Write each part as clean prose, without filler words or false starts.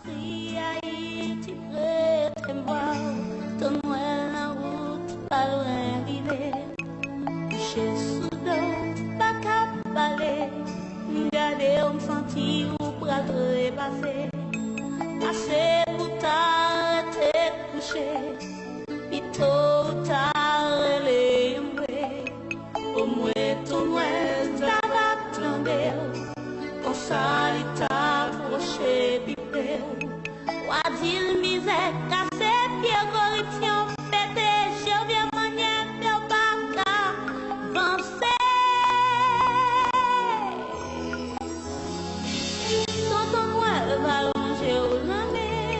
crie Haïti prête moi. Ton Noël en route, pas loin d'hiver. Chez Soudan, pas qu'à parler. Regardez, on sentit ou bras repasser. Passer pour t'arrêter coucher. Puis tôt ou tard, les au moins ton Noël, ça va tomber. Comme ça, il t'a approché, bipé. Oisille, misère, cassé, pied, gorition, pété, j'ai bien manière de baka, avancer. Quand ton Noël va longer au lendemain,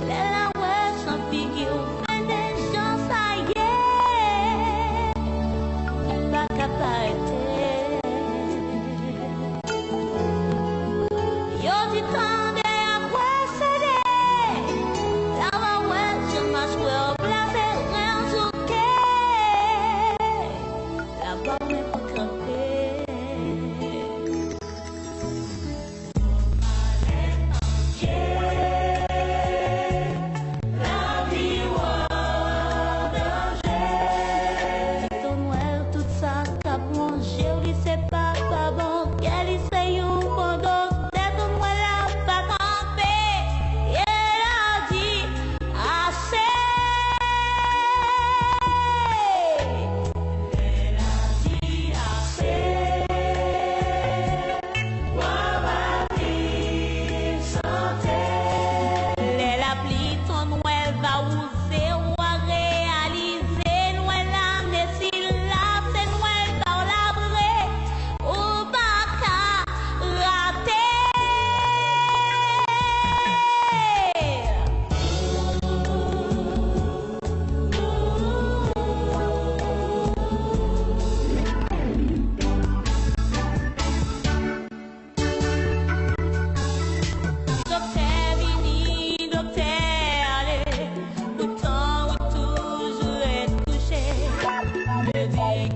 les laouets sont piqués au fin des gens, ça y est, baka pas été. Yo, du temps.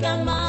Come on.